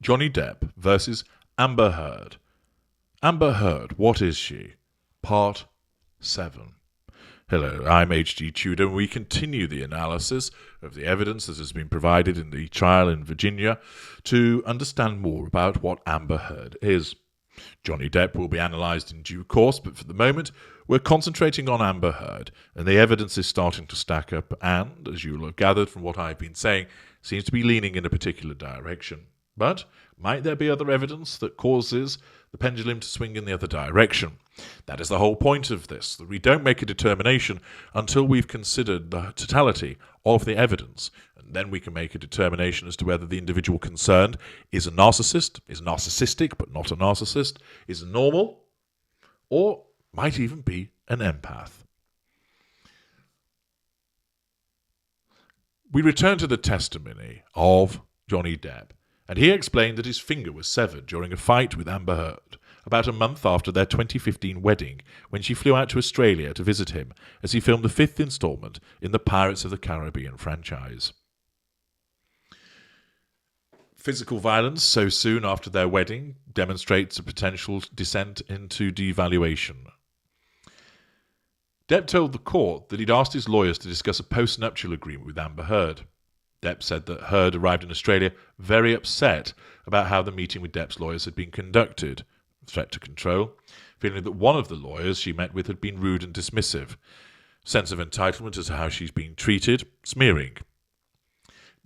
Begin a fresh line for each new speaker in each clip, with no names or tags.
Johnny Depp versus Amber Heard. Amber Heard, what is she? Part 7. Hello, I'm H.G. Tudor, and we continue the analysis of the evidence that has been provided in the trial in Virginia to understand more about what Amber Heard is. Johnny Depp will be analysed in due course, but for the moment we're concentrating on Amber Heard, and the evidence is starting to stack up and, as you will have gathered from what I've been saying, seems to be leaning in a particular direction. But might there be other evidence that causes the pendulum to swing in the other direction? That is the whole point of this, that we don't make a determination until we've considered the totality of the evidence, and then we can make a determination as to whether the individual concerned is a narcissist, is narcissistic but not a narcissist, is normal, or might even be an empath. We return to the testimony of Johnny Depp, and he explained that his finger was severed during a fight with Amber Heard about a month after their 2015 wedding, when she flew out to Australia to visit him as he filmed the 5th installment in the Pirates of the Caribbean franchise. Physical violence so soon after their wedding demonstrates a potential descent into devaluation. Depp told the court that he'd asked his lawyers to discuss a post-nuptial agreement with Amber Heard. Depp said that Heard arrived in Australia very upset about how the meeting with Depp's lawyers had been conducted, threat to control, feeling that one of the lawyers she met with had been rude and dismissive, sense of entitlement as to how she's being treated, smearing.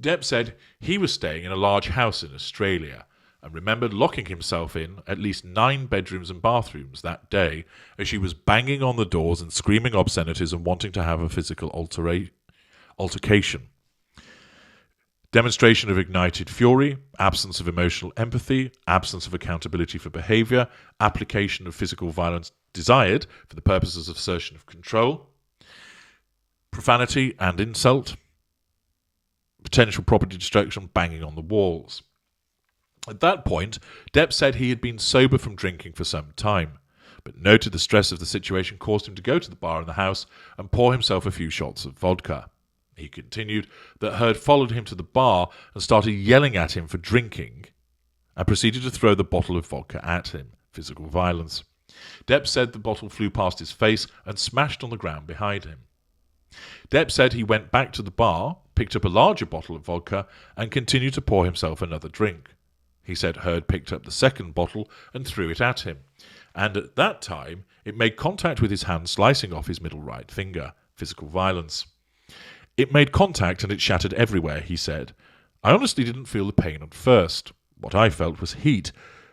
Depp said he was staying in a large house in Australia and remembered locking himself in at least 9 bedrooms and bathrooms that day as she was banging on the doors and screaming obscenities and wanting to have a physical altercation. Demonstration of ignited fury, absence of emotional empathy, absence of accountability for behaviour, application of physical violence desired for the purposes of assertion of control, profanity and insult, potential property destruction, banging on the walls. At that point, Depp said he had been sober from drinking for some time, but noted the stress of the situation caused him to go to the bar in the house and pour himself a few shots of vodka. He continued that Heard followed him to the bar and started yelling at him for drinking and proceeded to throw the bottle of vodka at him, physical violence. Depp said the bottle flew past his face and smashed on the ground behind him. Depp said he went back to the bar, picked up a larger bottle of vodka and continued to pour himself another drink. He said Heard picked up the second bottle and threw it at him, and at that time it made contact with his hand, slicing off his middle right finger, physical violence. It made contact and it shattered everywhere, he said. I honestly didn't feel the pain at first. What I felt was heat,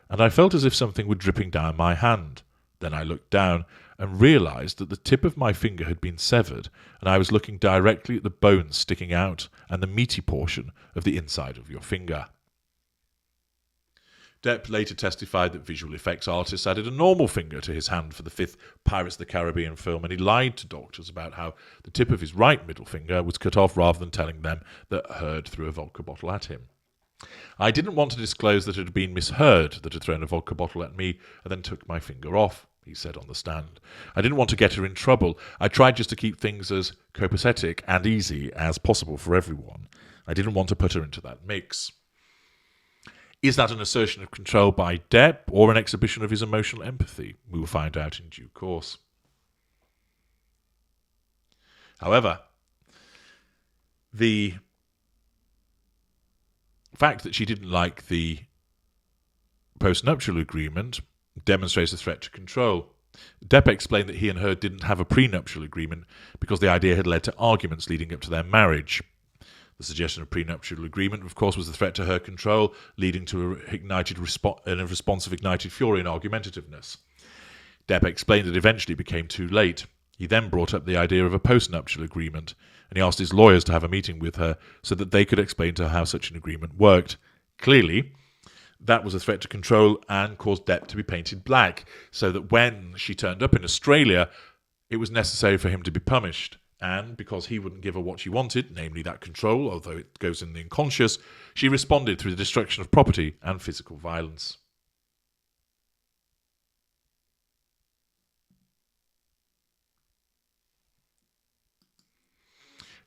and I felt as if something were dripping down my hand. Then I looked down and realised that the tip of my finger had been severed, and I was looking directly at the bones sticking out and the meaty portion of the inside of your finger. Depp later testified that visual effects artists added a normal finger to his hand for the 5th Pirates of the Caribbean film, and he lied to doctors about how the tip of his right middle finger was cut off rather than telling them that Heard threw a vodka bottle at him. I didn't want to disclose that it had been Miss Heard that had thrown a vodka bottle at me and then took my finger off, he said on the stand. I didn't want to get her in trouble. I tried just to keep things as copacetic and easy as possible for everyone. I didn't want to put her into that mix. Is that an assertion of control by Depp or an exhibition of his emotional empathy? We will find out in due course. However, the fact that she didn't like the post-nuptial agreement demonstrates a threat to control. Depp explained that he and Heard didn't have a prenuptial agreement because the idea had led to arguments leading up to their marriage. The suggestion of prenuptial agreement, of course, was a threat to her control, leading to a response of ignited fury and argumentativeness. Depp explained that eventually it became too late. He then brought up the idea of a post-nuptial agreement, and he asked his lawyers to have a meeting with her so that they could explain to her how such an agreement worked. Clearly, that was a threat to control and caused Depp to be painted black, so that when she turned up in Australia, it was necessary for him to be punished. And because he wouldn't give her what she wanted, namely that control, although it goes in the unconscious, she responded through the destruction of property and physical violence.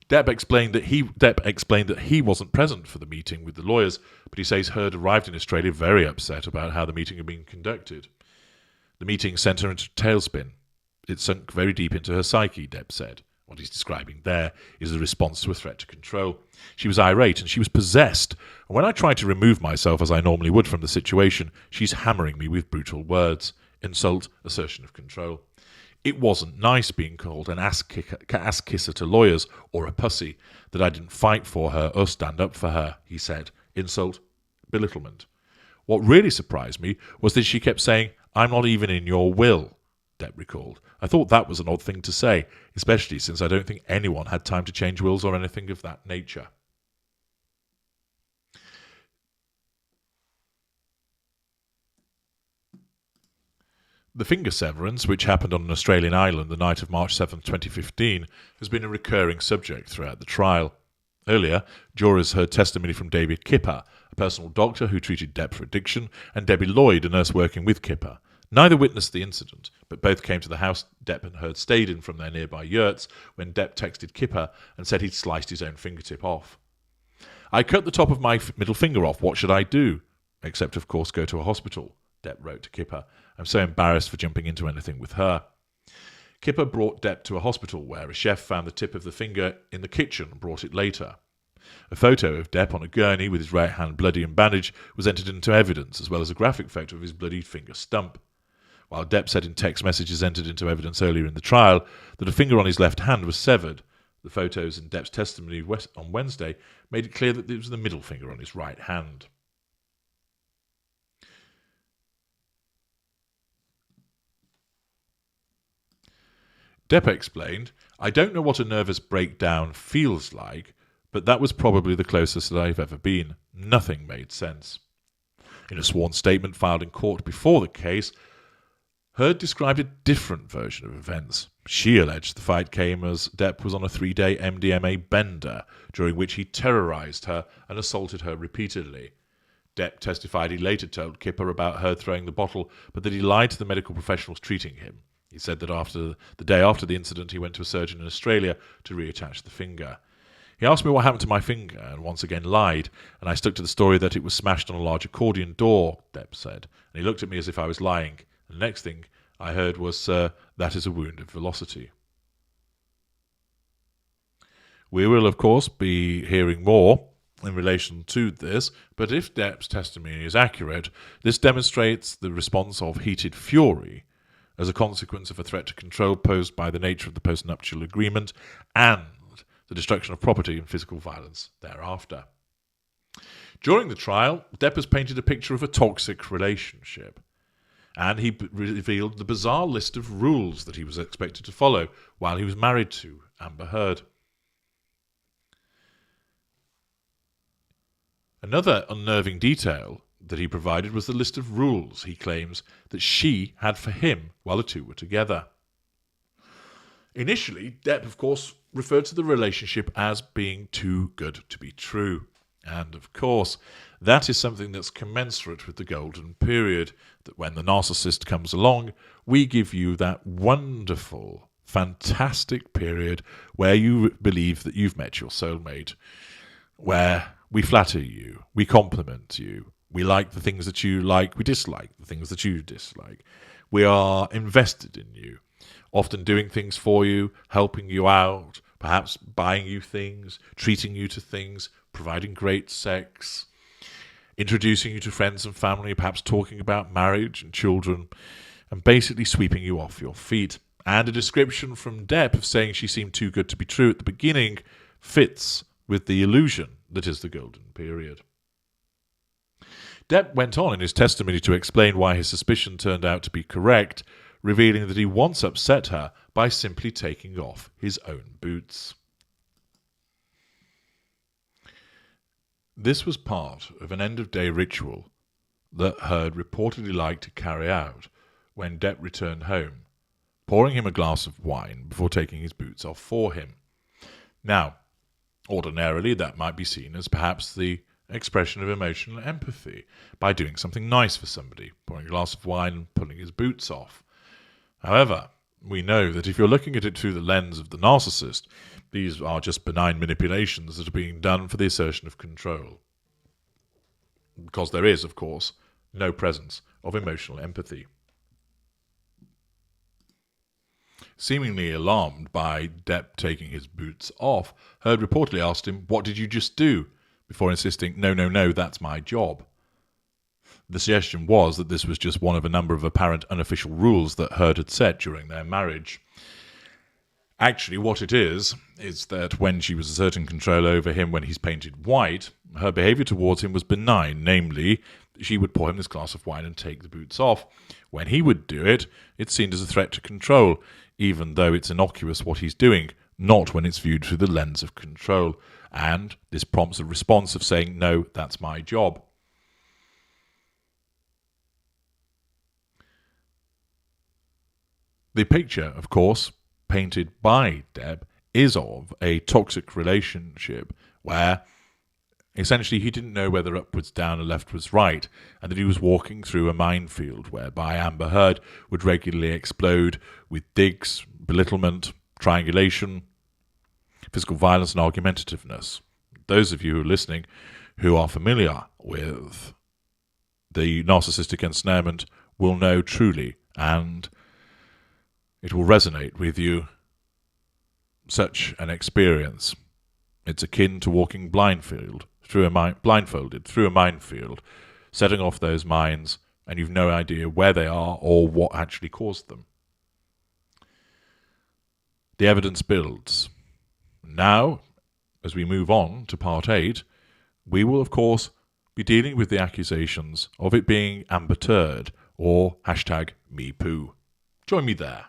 Depp explained that he wasn't present for the meeting with the lawyers, but he says Heard arrived in Australia very upset about how the meeting had been conducted. The meeting sent her into a tailspin. It sunk very deep into her psyche, Depp said. What he's describing there is the response to a threat to control. She was irate and she was possessed, and when I tried to remove myself as I normally would from the situation, she's hammering me with brutal words, insult, assertion of control. It wasn't nice being called an ass-kisser to lawyers or a pussy, that I didn't fight for her or stand up for her, he said. Insult, belittlement. What really surprised me was that she kept saying, "I'm not even in your will," Depp recalled. I thought that was an odd thing to say, especially since I don't think anyone had time to change wills or anything of that nature. The finger severance, which happened on an Australian island the night of March 7, 2015, has been a recurring subject throughout the trial. Earlier, jurors heard testimony from David Kipper, a personal doctor who treated Depp for addiction, and Debbie Lloyd, a nurse working with Kipper. Neither witnessed the incident, but both came to the house Depp and Heard stayed in from their nearby yurts when Depp texted Kipper and said he'd sliced his own fingertip off. "I cut the top of my middle finger off. What should I do? Except, of course, go to a hospital," Depp wrote to Kipper. "I'm so embarrassed for jumping into anything with her." Kipper brought Depp to a hospital where a chef found the tip of the finger in the kitchen and brought it later. A photo of Depp on a gurney with his right hand bloody and bandaged was entered into evidence, as well as a graphic photo of his bloodied finger stump. While Depp said in text messages entered into evidence earlier in the trial that a finger on his left hand was severed, the photos in Depp's testimony on Wednesday made it clear that it was the middle finger on his right hand. Depp explained, "I don't know what a nervous breakdown feels like, but that was probably the closest that I've ever been. Nothing made sense." In a sworn statement filed in court before the case, Heard described a different version of events. She alleged the fight came as Depp was on a 3-day MDMA bender, during which he terrorized her and assaulted her repeatedly. Depp testified he later told Kipper about Heard throwing the bottle, but that he lied to the medical professionals treating him. He said that after the day after the incident, he went to a surgeon in Australia to reattach the finger. "He asked me what happened to my finger and once again lied, and I stuck to the story that it was smashed on a large accordion door," Depp said, "and he looked at me as if I was lying. And the next thing I heard was, 'Sir, that is a wound of velocity.'" We will, of course, be hearing more in relation to this, but if Depp's testimony is accurate, this demonstrates the response of heated fury as a consequence of a threat to control posed by the nature of the postnuptial agreement and the destruction of property and physical violence thereafter. During the trial, Depp has painted a picture of a toxic relationship, and he revealed the bizarre list of rules that he was expected to follow while he was married to Amber Heard. Another unnerving detail that he provided was the list of rules he claims that she had for him while the two were together. Initially, Depp, of course, referred to the relationship as being too good to be true. And, of course, that is something that's commensurate with the golden period, that when the narcissist comes along, we give you that wonderful, fantastic period where you believe that you've met your soulmate, where we flatter you, we compliment you, we like the things that you like, we dislike the things that you dislike. We are invested in you, often doing things for you, helping you out, perhaps buying you things, treating you to things, providing great sex, introducing you to friends and family, perhaps talking about marriage and children, and basically sweeping you off your feet. And a description from Depp of saying she seemed too good to be true at the beginning fits with the illusion that is the golden period. Depp went on in his testimony to explain why his suspicion turned out to be correct, revealing that he once upset her by simply taking off his own boots. This was part of an end-of-day ritual that Heard reportedly liked to carry out when Depp returned home, pouring him a glass of wine before taking his boots off for him. Now, ordinarily that might be seen as perhaps the expression of emotional empathy by doing something nice for somebody, pouring a glass of wine and pulling his boots off. However, we know that if you're looking at it through the lens of the narcissist, these are just benign manipulations that are being done for the assertion of control. Because there is, of course, no presence of emotional empathy. Seemingly alarmed by Depp taking his boots off, Heard reportedly asked him, "What did you just do?" before insisting, No, that's my job. The suggestion was that this was just one of a number of apparent unofficial rules that Heard had set during their marriage. Actually, what it is that when she was asserting control over him when he's painted white, her behaviour towards him was benign, namely, she would pour him this glass of wine and take the boots off. When he would do it, it's seen as a threat to control, even though it's innocuous what he's doing, not when it's viewed through the lens of control. And this prompts a response of saying, no, that's my job. The picture, of course, painted by Depp is of a toxic relationship where essentially he didn't know whether upwards down or leftwards right, and that he was walking through a minefield whereby Amber Heard would regularly explode with digs, belittlement, triangulation, physical violence and argumentativeness. Those of you who are listening who are familiar with the narcissistic ensnarement will know truly, and it will resonate with you, such an experience. It's akin to walking blindfolded through a minefield, setting off those mines, and you've no idea where they are or what actually caused them. The evidence builds. Now, as we move on to part 8, we will, of course, be dealing with the accusations of it being Amber Turd or #MePoo. Join me there.